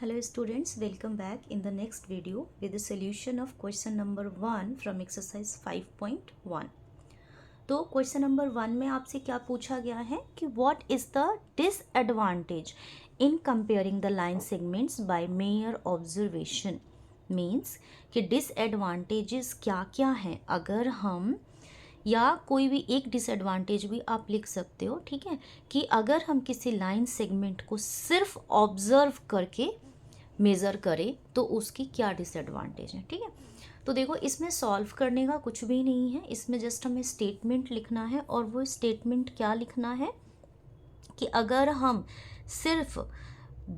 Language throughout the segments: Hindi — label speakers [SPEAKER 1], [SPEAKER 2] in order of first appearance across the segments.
[SPEAKER 1] Hello students, welcome back in the next video with the solution of question number 1 from exercise 5.1. तो क्वेश्चन नंबर 1 में आपसे क्या पूछा गया है कि what is the disadvantage in comparing the line segments by mere observation. Means कि डिसएडवांटेजेस क्या क्या हैं अगर हम, या कोई भी एक डिसएडवांटेज भी आप लिख सकते हो, ठीक है, कि अगर हम किसी लाइन सेगमेंट को सिर्फ ऑब्जर्व करके मेज़र करें तो उसकी क्या डिसएडवांटेज है। ठीक है, तो देखो इसमें सॉल्व करने का कुछ भी नहीं है, इसमें जस्ट हमें स्टेटमेंट लिखना है। और वो स्टेटमेंट क्या लिखना है कि अगर हम सिर्फ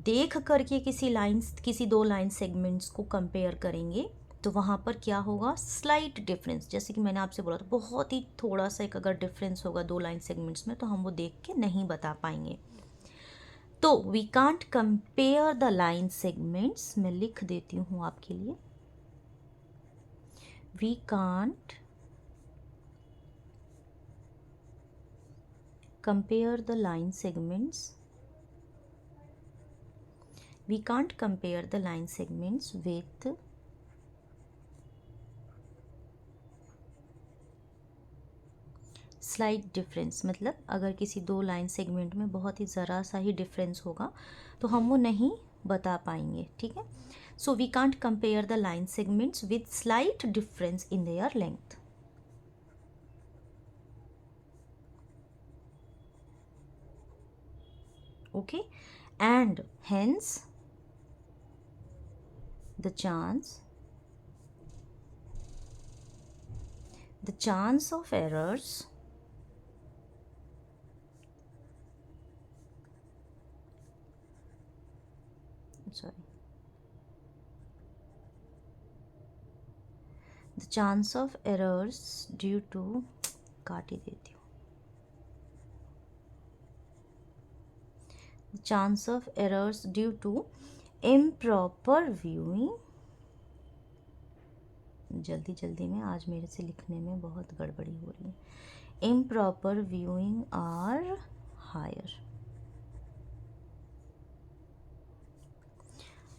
[SPEAKER 1] देख करके किसी दो लाइन सेगमेंट्स को कंपेयर करेंगे तो वहाँ पर क्या होगा, स्लाइट डिफरेंस। जैसे कि मैंने आपसे बोला था, बहुत ही थोड़ा सा एक अगर डिफरेंस होगा दो लाइन सेगमेंट्स में तो हम वो देख के नहीं बता पाएंगे। तो we can't compare the line segments, मैं लिख देती हूँ आपके लिए, we can't compare the line segments, we can't compare the line segments with slight difference. मतलब अगर किसी दो लाइन सेगमेंट में बहुत ही ज़रा सा ही डिफरेंस होगा तो हम वो नहीं बता पाएंगे। ठीक है, so we can't compare the line segments with slight difference in their length. Okay, and hence the chance of errors the chance of errors due to काट ही देती हूँ, the chance of errors due to improper viewing, जल्दी जल्दी में आज मेरे से लिखने में बहुत गड़बड़ी हो रही है, improper viewing are higher.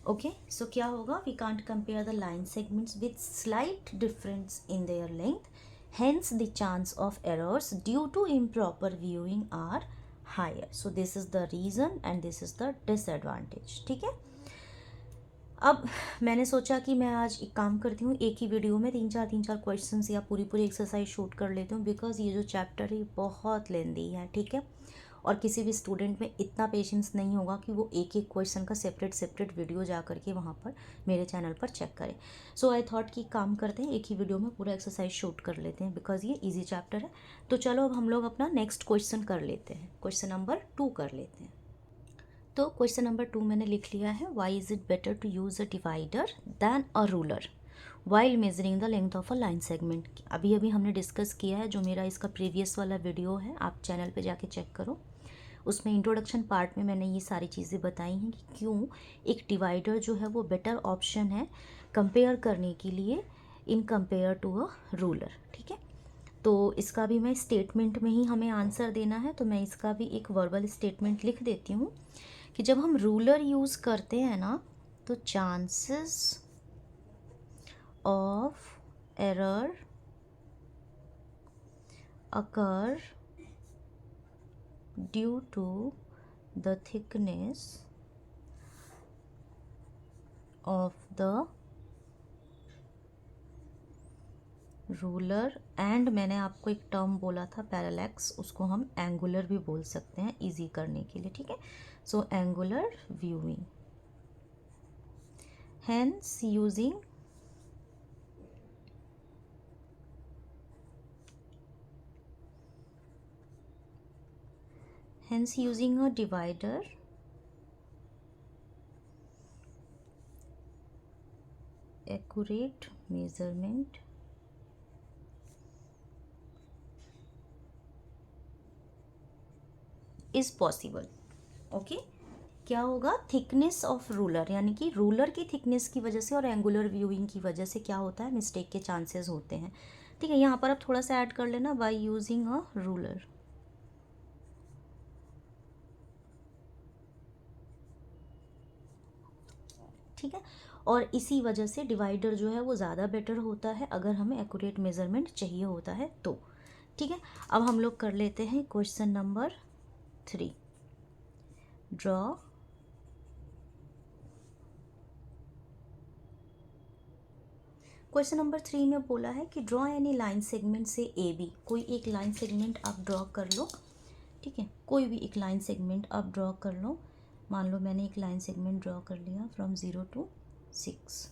[SPEAKER 1] Okay, so क्या होगा, we can't compare the line segments with slight difference in their length, hence the chance of errors due to improper viewing are higher. So this is the reason and this is the disadvantage. ठीक है, अब मैंने सोचा कि मैं आज एक काम करती हूँ, एक ही वीडियो में तीन चार क्वेश्चंस या पूरी एक्सरसाइज शूट कर लेती हूँ, बिकॉज ये जो चैप्टर है बहुत लेंदी है। ठीक है, और किसी भी स्टूडेंट में इतना पेशेंस नहीं होगा कि वो एक एक क्वेश्चन का सेपरेट वीडियो जा करके वहाँ पर मेरे चैनल पर चेक करें। सो आई थॉट कि काम करते हैं, एक ही वीडियो में पूरा एक्सरसाइज शूट कर लेते हैं, बिकॉज ये ईजी चैप्टर है। तो चलो अब हम लोग अपना नेक्स्ट क्वेश्चन कर लेते हैं, क्वेश्चन नंबर 2 कर लेते हैं। तो क्वेश्चन नंबर 2 मैंने लिख लिया है, why is it better to use a divider than a ruler while measuring the length of a line segment. अभी अभी हमने डिस्कस किया है, जो मेरा इसका प्रीवियस वाला वीडियो है आप चैनल पे जाके चेक करो, उसमें इंट्रोडक्शन पार्ट में मैंने ये सारी चीज़ें बताई हैं कि क्यों एक डिवाइडर जो है वो बेटर ऑप्शन है कंपेयर करने के लिए in compare to a ruler. ठीक है, तो इसका भी मैं स्टेटमेंट में ही हमें आंसर देना है, तो मैं इसका भी एक वर्बल स्टेटमेंट लिख देती हूँ कि जब हम रूलर यूज़ करते हैं ना तो chances of error occur due to the thickness of the ruler, and मैंने आपको एक टर्म बोला था पैरेलैक्स, उसको हम एंगुलर भी बोल सकते हैं इजी करने के लिए। ठीक है, so angular viewing, hence using a divider accurate measurement is possible. Okay, क्या होगा, थिकनेस ऑफ रूलर, यानी कि रूलर की थिकनेस की वजह से और एंगुलर व्यूइंग की वजह से क्या होता है, मिस्टेक के चांसेस होते हैं। ठीक है, यहाँ पर आप थोड़ा सा ऐड कर लेना, बाय यूजिंग अ रूलर। ठीक है। और इसी वजह से डिवाइडर जो है वो ज़्यादा बेटर होता है अगर हमें एक्यूरेट मेज़रमेंट चाहिए होता है तो, ठीक है। अब हम लोग कर लेते हैं question number 3। Draw question number 3 में बोला है कि ड्रॉ एनी लाइन सेगमेंट से ए बी। कोई एक लाइन सेगमेंट आप ड्रॉ कर लो, ठीक है। कोई भी एक लाइन सेगमेंट आप ड्रॉ कर लो। मान लो मैंने एक लाइन सेगमेंट ड्रॉ कर लिया फ्रॉम 0 to 6,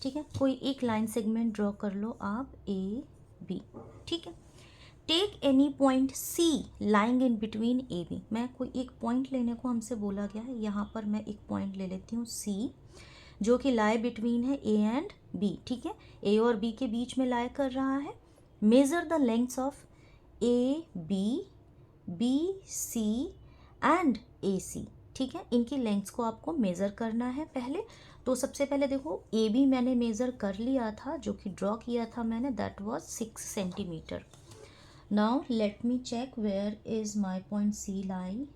[SPEAKER 1] ठीक है। कोई एक लाइन सेगमेंट ड्रॉ कर लो आप ए बी, ठीक है। Take any point C lying in between A B. मैं कोई एक पॉइंट लेने को हमसे बोला गया है, यहाँ पर मैं एक पॉइंट ले लेती हूँ सी, जो कि लाई बिटवीन है ए एंड बी, ठीक है। ए और बी के बीच में लाई कर रहा है। Measure the lengths of A B, B C and A C, ठीक है। इनकी लेंथ्स को आपको मेज़र करना है पहले। तो सबसे पहले देखो ए बी मैंने मेज़र कर लिया था, जो कि ड्रॉ किया था मैंने, that was 6 centimetre. Now let me check where is my point C lie.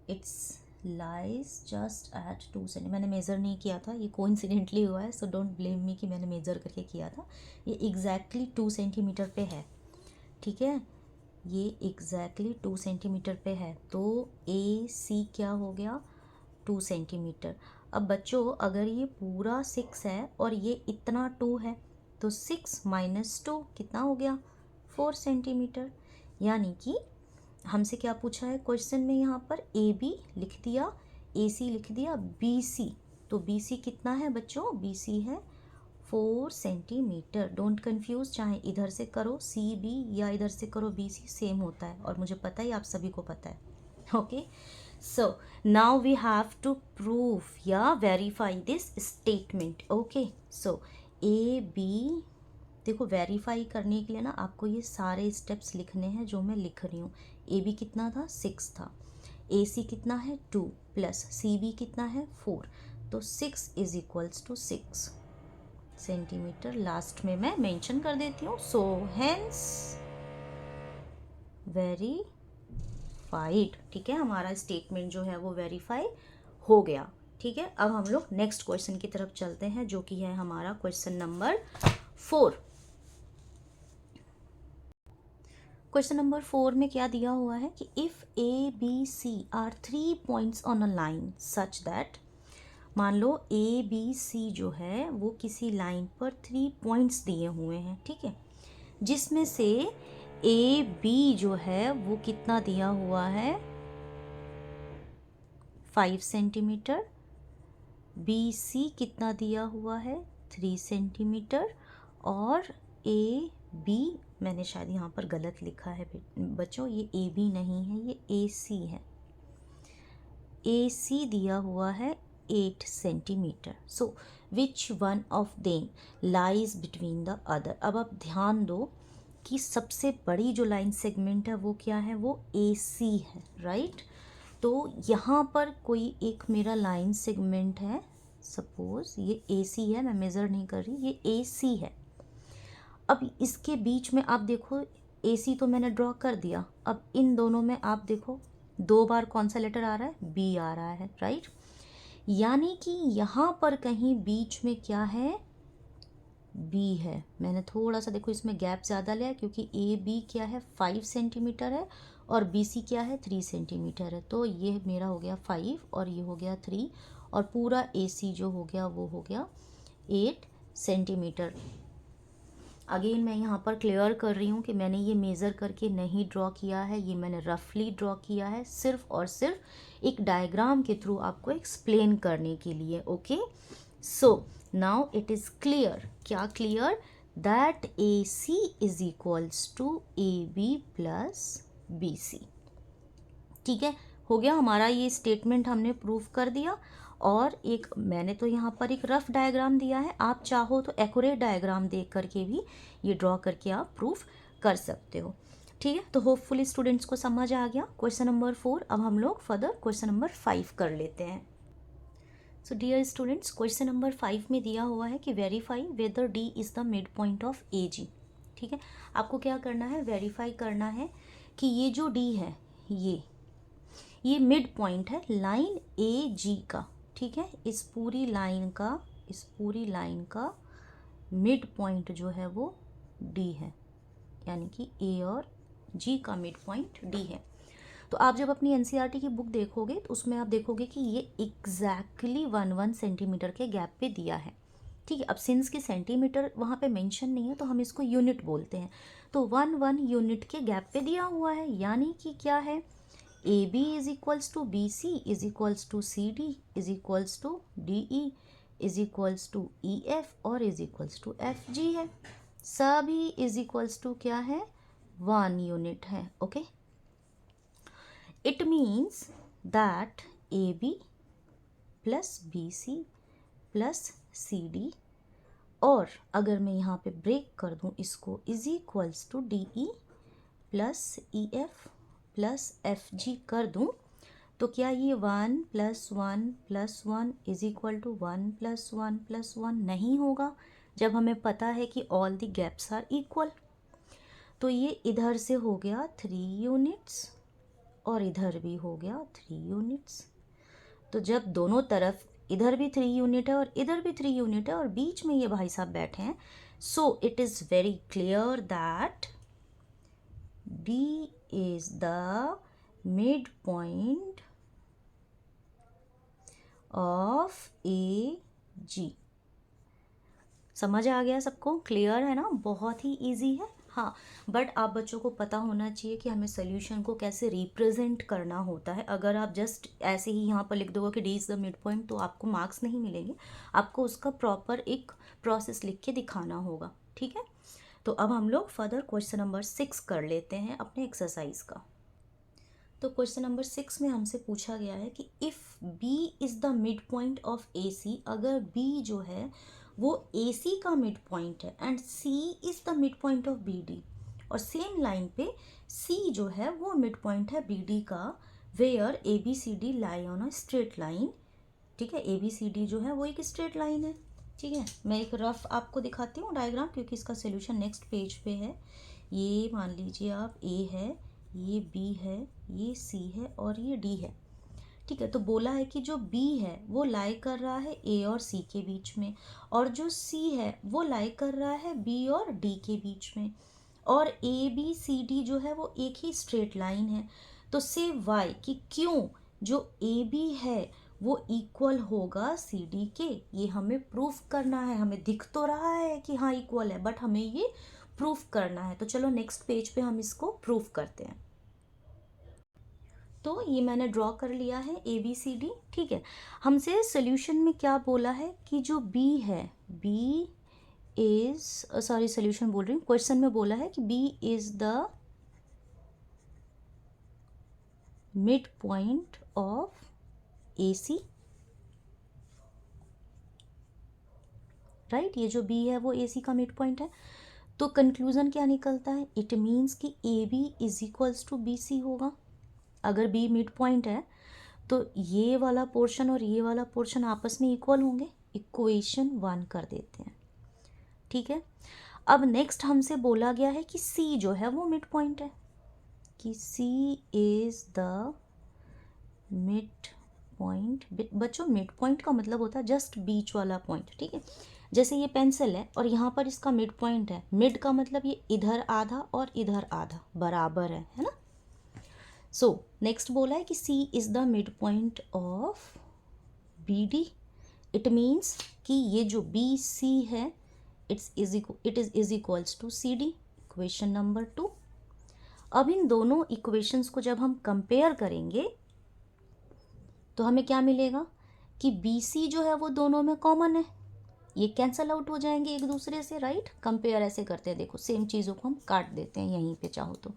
[SPEAKER 1] Its lies just at 2 centi. मैंने मेज़र नहीं किया था, ये कोइंसिडेंटली हुआ है, सो डोंट ब्लेम मी कि मैंने मेज़र करके किया था। ये एग्जैक्टली 2 सेंटीमीटर पे है, ठीक है। ये एग्जैक्टली 2 सेंटीमीटर पे है। तो ए सी क्या हो गया, 2 सेंटीमीटर। अब बच्चों अगर ये पूरा 6 है और ये इतना 2 है, तो 6 - 2 कितना हो गया, 4 सेंटीमीटर। यानी कि हमसे क्या पूछा है क्वेश्चन में, यहाँ पर ए बी लिख दिया, ए सी लिख दिया, बी सी। तो बी सी कितना है बच्चों, बी सी है 4 सेंटीमीटर। डोंट कंफ्यूज, चाहे इधर से करो सी बी या इधर से करो बी सी, सेम होता है, और मुझे पता है आप सभी को पता है। Okay, so now we have to prove या verify this statement. Okay, so A B, देखो वेरीफाई करने के लिए ना आपको ये सारे स्टेप्स लिखने हैं जो मैं लिख रही हूँ। ए बी कितना था, 6 था। ए सी कितना है, 2 प्लस सी बी कितना है, 4। तो 6 is equals to 6 centimetre. Last में मैं मेंशन कर देती हूँ। सो हेंस वेरीफाइड, ठीक है। हमारा स्टेटमेंट जो है वो वेरीफाई हो गया, ठीक है। अब हम लोग नेक्स्ट क्वेश्चन की तरफ चलते हैं, जो कि है हमारा क्वेश्चन नंबर 4। क्वेश्चन नंबर 4 में क्या दिया हुआ है कि if A B C are 3 points on a line such that, मान लो ए बी सी जो है वो किसी लाइन पर 3 पॉइंट्स दिए हुए हैं, ठीक है। जिसमें से ए बी जो है वो कितना दिया हुआ है, 5 सेंटीमीटर। बी सी कितना दिया हुआ है, 3 सेंटीमीटर। और ए बी, मैंने शायद यहाँ पर गलत लिखा है बच्चों, ये ए बी नहीं है, ये ए सी है। ए सी दिया हुआ है 8 centimetre. So which one of them lies between the other. अब आप ध्यान दो कि सबसे बड़ी जो लाइन सेगमेंट है वो क्या है, वो ए सी है, राइट। तो यहाँ पर कोई एक मेरा लाइन सेगमेंट है, सपोज ये ए सी है, मैं मेज़र नहीं कर रही, ये ए सी है। अब इसके बीच में आप देखो, ए सी तो मैंने ड्रॉ कर दिया। अब इन दोनों में आप देखो 2 बार कौन सा लेटर आ रहा है, बी आ रहा है, राइट। यानी कि यहाँ पर कहीं बीच में क्या है, बी है। मैंने थोड़ा सा देखो इसमें गैप ज़्यादा लिया क्योंकि ए बी क्या है, 5 सेंटीमीटर है और बी सी क्या है, 3 सेंटीमीटर है। तो ये मेरा हो गया 5 और ये हो गया 3, और पूरा ए सी जो हो गया वो हो गया 8 सेंटीमीटर। अगेन मैं यहाँ पर क्लियर कर रही हूँ कि मैंने ये मेज़र करके नहीं ड्रॉ किया है, ये मैंने रफली ड्रॉ किया है, सिर्फ और सिर्फ एक डायग्राम के थ्रू आपको एक्सप्लेन करने के लिए। Okay, so now it is clear. क्या clear, that A C is equals to A B plus B C, ठीक है। हो गया हमारा ये स्टेटमेंट, हमने प्रूव कर दिया। और एक मैंने तो यहाँ पर एक रफ डायग्राम दिया है, आप चाहो तो एक्यूरेट डायग्राम देख करके भी ये ड्रॉ करके आप प्रूफ कर सकते हो, ठीक है। तो होपफुली स्टूडेंट्स को समझ आ गया क्वेश्चन नंबर 4। अब हम लोग फर्दर क्वेश्चन नंबर 5 कर लेते हैं। So dear students, question number 5 में दिया हुआ है कि verify whether D is the mid point of A G, ठीक है। आपको क्या करना है, वेरीफाई करना है कि ये जो डी है ये मिड पॉइंट है लाइन ए जी का, ठीक है। इस पूरी लाइन का मिड पॉइंट जो है वो डी है, यानी कि ए और जी का मिड पॉइंट डी है। तो आप जब अपनी एनसीईआरटी की बुक देखोगे तो उसमें आप देखोगे कि ये एग्जैक्टली 1 सेंटीमीटर के गैप पे दिया है, ठीक है। अब सिंस की सेंटीमीटर वहाँ पे मेंशन नहीं है तो हम इसको यूनिट बोलते हैं। तो 1 यूनिट के गैप पे दिया हुआ है, यानी कि क्या है, A B is equals to B C is equals to C D is equals to D E is equals to E F और is equals to F G है। सभी इज इक्वल्स टू क्या है, 1 यूनिट है, okay. It means that A B plus B C plus C D, और अगर मैं यहाँ पे ब्रेक कर दूँ इसको, is equals to D E plus E F plus F G कर दूँ, तो क्या ये 1 + 1 + 1 इज इक्वल टू 1 + 1 + 1 नहीं होगा, जब हमें पता है कि all the gaps are equal. तो ये इधर से हो गया 3 यूनिट्स और इधर भी हो गया 3 यूनिट्स। तो जब दोनों तरफ इधर भी 3 यूनिट है और इधर भी 3 यूनिट है और बीच में ये भाई साहब बैठे हैं, so it is very clear that D is the mid point of A G. समझ आ गया सबको, क्लियर है ना, बहुत ही इजी है। हाँ, बट आप बच्चों को पता होना चाहिए कि हमें सोल्यूशन को कैसे रिप्रेजेंट करना होता है। अगर आप जस्ट ऐसे ही यहाँ पर लिख दोगे कि D is the mid point तो आपको मार्क्स नहीं मिलेंगे, आपको उसका प्रॉपर एक प्रोसेस लिख के दिखाना होगा, ठीक है। तो अब हम लोग फर्दर क्वेश्चन नंबर 6 कर लेते हैं अपने एक्सरसाइज का। तो क्वेश्चन नंबर 6 में हमसे पूछा गया है कि if B is the mid point of A C, अगर बी जो है वो ए सी का मिड पॉइंट है and C is the mid point of B D, और सेम लाइन पे सी जो है वो मिड पॉइंट है बी डी का, where A B C D lie on a straight line, ठीक है। ए बी सी डी जो है वो एक स्ट्रेट लाइन है, ठीक है। मैं एक रफ आपको दिखाती हूँ डायग्राम, क्योंकि इसका सोल्यूशन नेक्स्ट पेज पे है। ये मान लीजिए आप ए है, ये बी है, ये सी है और ये डी है, ठीक है। तो बोला है कि जो बी है वो लाई कर रहा है ए और सी के बीच में, और जो सी है वो लाई कर रहा है बी और डी के बीच में, और ए बी सी डी जो है वो एक ही स्ट्रेट लाइन है। तो से वाई कि क्यों जो ए बी है वो इक्वल होगा सी डी के, ये हमें प्रूफ करना है। हमें दिख तो रहा है कि हाँ इक्वल है, बट हमें ये प्रूफ करना है। तो चलो नेक्स्ट पेज पे हम इसको प्रूफ करते हैं। तो ये मैंने ड्रॉ कर लिया है ए बी सी डी, ठीक है। हमसे सोल्यूशन में क्या बोला है कि जो बी है, बी इज सॉरी सोल्यूशन बोल रही हूँ, क्वेश्चन में बोला है कि B is the mid point of A C, right. ये जो बी है वो ए सी का मिड पॉइंट है। तो कंक्लूजन क्या निकलता है, इट मीन्स कि A B is equals to B C होगा। अगर बी मिड पॉइंट है तो ये वाला पोर्शन और ये वाला पोर्शन आपस में इक्वल होंगे, इक्वेशन 1 कर देते हैं, ठीक है। अब नेक्स्ट हमसे बोला गया है कि सी जो है वो मिड पॉइंट है, कि सी इज द मिड पॉइंट। बच्चों मिड पॉइंट का मतलब होता है जस्ट बीच वाला पॉइंट, ठीक है। जैसे ये पेंसिल है और यहाँ पर इसका मिड पॉइंट है, मिड का मतलब ये इधर आधा और इधर आधा बराबर है ना। सो नेक्स्ट बोला है कि C is the mid point of B D. It means कि ये जो बी सी है it is equals to C D, equation number 2। अब इन दोनों इक्वेशंस को जब हम कंपेयर करेंगे तो हमें क्या मिलेगा कि बी सी जो है वो दोनों में कॉमन है, ये कैंसल आउट हो जाएंगे एक दूसरे से, राइट। कंपेयर ऐसे करते हैं, देखो सेम चीज़ों को हम काट देते हैं यहीं पे चाहो तो।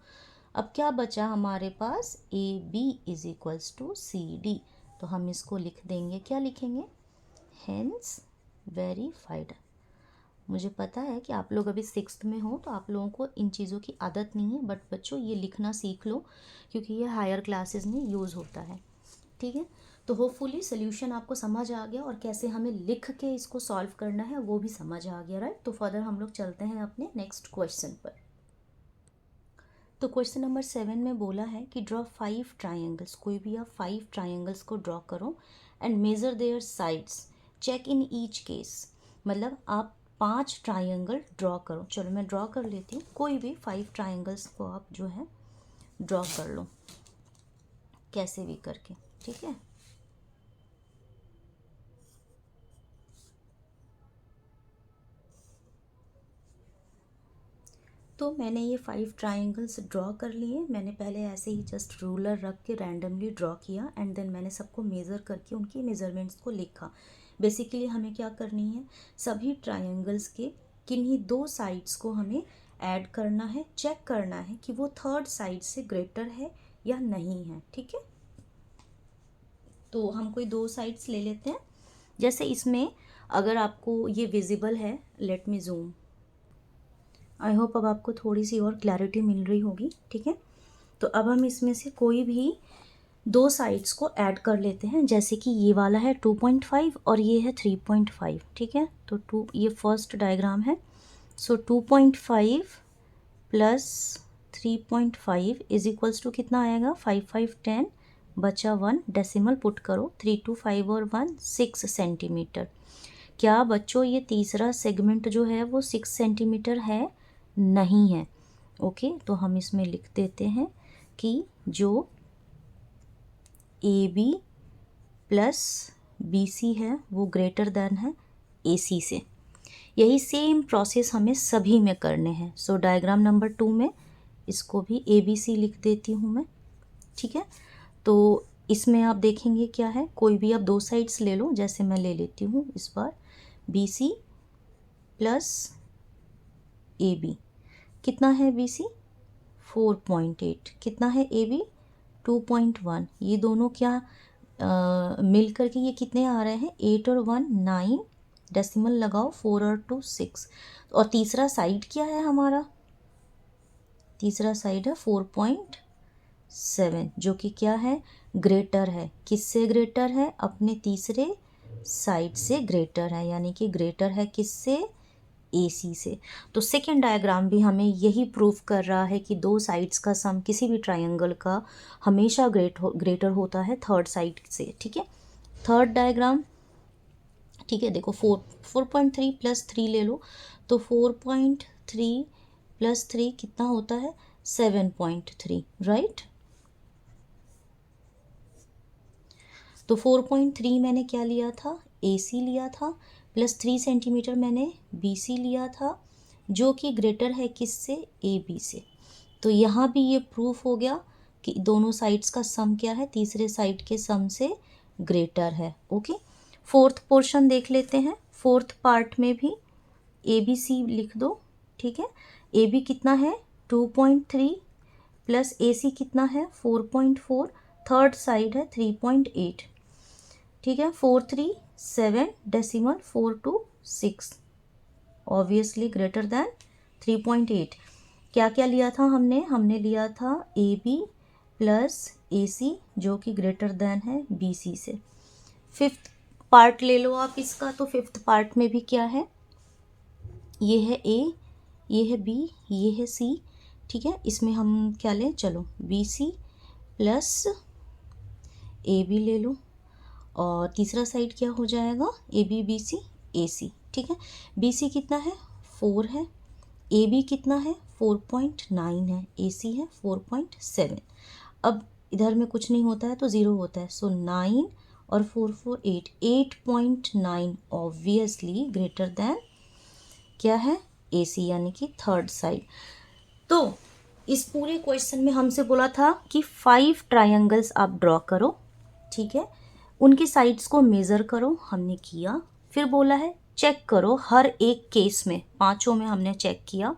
[SPEAKER 1] अब क्या बचा हमारे पास, A B is equals to C D, तो हम इसको लिख देंगे, क्या लिखेंगे, हेंस वेरीफाइड। मुझे पता है कि आप लोग अभी 6th में हो तो आप लोगों को इन चीज़ों की आदत नहीं है, बट बच्चों ये लिखना सीख लो क्योंकि ये हायर क्लासेस में यूज़ होता है, ठीक है। तो होपफुली सोल्यूशन आपको समझ आ गया और कैसे हमें लिख के इसको सॉल्व करना है वो भी समझ आ गया, राइट। तो फर्दर हम लोग चलते हैं अपने नेक्स्ट क्वेश्चन पर। तो क्वेश्चन नंबर 7 में बोला है कि ड्रॉ 5 ट्राइंगल्स, कोई भी आप 5 ट्राइंगल्स को ड्रॉ करो and measure their sides, check in each case. मतलब आप 5 ट्राइंगल ड्रॉ करो। चलो मैं ड्रॉ कर लेती हूँ, कोई भी 5 ट्राइंगल्स को आप जो है ड्रॉ कर लो कैसे भी करके, ठीक है। तो मैंने ये 5 ट्राइंगल्स ड्रॉ कर लिए। मैंने पहले ऐसे ही जस्ट रूलर रख के रैंडमली ड्रॉ किया एंड देन मैंने सबको मेज़र करके उनकी मेज़रमेंट्स को लिखा। बेसिकली हमें क्या करनी है, सभी ट्राइंगल्स के किन्हीं 2 साइड्स को हमें ऐड करना है, चेक करना है कि वो थर्ड साइड से ग्रेटर है या नहीं है, ठीक है। तो हम कोई 2 साइड्स ले लेते हैं। जैसे इसमें अगर आपको ये विजिबल है, let me zoom. I hope अब आपको थोड़ी सी और क्लैरिटी मिल रही होगी, ठीक है। तो अब हम इसमें से कोई भी 2 साइड्स को ऐड कर लेते हैं। जैसे कि ये वाला है 2.5 और ये है 3.5, ठीक है। तो 2, ये फर्स्ट डायग्राम है। सो 2.5 प्लस 3.5 इज इक्वल्स टू कितना आएगा, 5 5 10 बचा 1, डेसिमल पुट करो, 3 2 5 और 1 6 सेंटीमीटर। क्या बच्चों ये तीसरा सेगमेंट जो है वो 6 सेंटीमीटर है? नहीं है। ओके, तो हम इसमें लिख देते हैं कि जो A B plus B C है वो ग्रेटर देन है ए सी से। यही सेम प्रोसेस हमें सभी में करने हैं। सो डायग्राम नंबर 2 में इसको भी ए बी सी लिख देती हूँ मैं, ठीक है। तो इसमें आप देखेंगे क्या है, कोई भी आप 2 साइड्स ले लो। जैसे मैं ले लेती हूँ इस बार B C plus A B. कितना है बी सी? 4.8। कितना है ए बी? 2.1। ये दोनों क्या मिल करके ये कितने आ रहे हैं? 8 और 1 9, डेसिमल लगाओ, 4 और 2 6। और तीसरा साइड क्या है हमारा? तीसरा साइड है 4.7, जो कि क्या है, ग्रेटर है। किससे ग्रेटर है? अपने तीसरे साइड से ग्रेटर है, यानी कि ग्रेटर है किससे? ए सी से। तो सेकेंड डायग्राम भी हमें यही प्रूव कर रहा है कि 2 साइड्स का सम किसी भी ट्राइंगल का हमेशा ग्रेटर होता है थर्ड साइड से, ठीक है। थर्ड डायग्राम, ठीक है, देखो 4.3 प्लस 3 ले लो, तो 4.3 प्लस 3 कितना होता है? 7.3, राइट। तो 4.3 मैंने क्या लिया था? ए सी लिया था, प्लस 3 सेंटीमीटर मैंने बी सी लिया था, जो कि ग्रेटर है किससे? ए बी से। तो यहाँ भी ये प्रूफ हो गया कि दोनों साइड्स का सम क्या है? तीसरे साइड के सम से ग्रेटर है। ओके, फोर्थ पोर्शन देख लेते हैं। फोर्थ पार्ट में भी ए बी सी लिख दो, ठीक है। ए बी कितना है? 2.3 प्लस ए सी कितना है? 4.4। थर्ड साइड है 3.8, ठीक है। 4 3 7 डेसिमल 4 2 6, ऑब्वियसली ग्रेटर देन 3.8। क्या क्या लिया था हमने? हमने लिया था ए बी प्लस ए सी, जो कि ग्रेटर देन है बी सी से। फिफ्थ पार्ट ले लो आप इसका। तो फिफ्थ पार्ट में भी क्या है? ये है ए, ये है बी, ये है सी, ठीक है। इसमें हम क्या लें? चलो B C plus A B ले लो, और तीसरा साइड क्या हो जाएगा? ए बी बी सी ए सी, ठीक है। बी सी कितना है? 4 है। ए बी कितना है? 4.9 है। ए सी है 4.7। अब इधर में कुछ नहीं होता है तो 0 होता है। सो 9 और 4 4 8, 8.9 ऑब्वियसली ग्रेटर देन क्या है? ए सी, यानी कि थर्ड साइड। तो इस पूरे क्वेश्चन में हमसे बोला था कि 5 ट्रायंगल्स आप ड्रॉ करो, ठीक है। उनकी साइड्स को मेज़र करो, हमने किया। फिर बोला है चेक करो हर एक केस में, पांचों में हमने चेक किया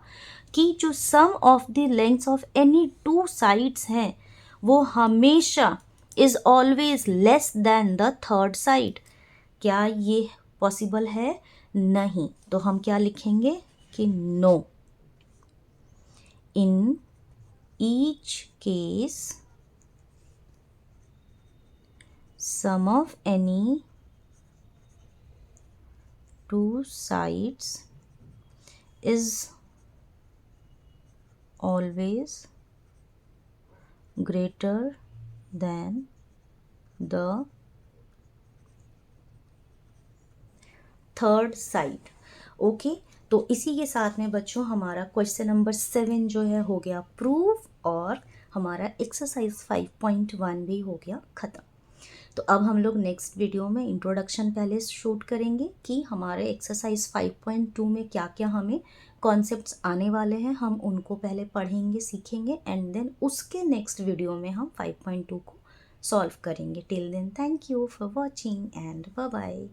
[SPEAKER 1] कि जो sum of the lengths of any 2 sides हैं वो हमेशा is always less than the third side. क्या ये पॉसिबल है? नहीं। तो हम क्या लिखेंगे कि no, in each case sum of any 2 sides is always greater than the third side. Okay, तो इसी के साथ में बच्चों हमारा क्वेश्चन नंबर 7 जो है हो गया प्रूफ, और हमारा एक्सरसाइज 5.1 भी हो गया ख़त्म। तो अब हम लोग नेक्स्ट वीडियो में इंट्रोडक्शन पहले शूट करेंगे कि हमारे एक्सरसाइज 5.2 में क्या क्या हमें कॉन्सेप्ट्स आने वाले हैं, हम उनको पहले पढ़ेंगे, सीखेंगे, एंड देन उसके नेक्स्ट वीडियो में हम 5.2 को सॉल्व करेंगे। Till then thank you for watching and bye bye.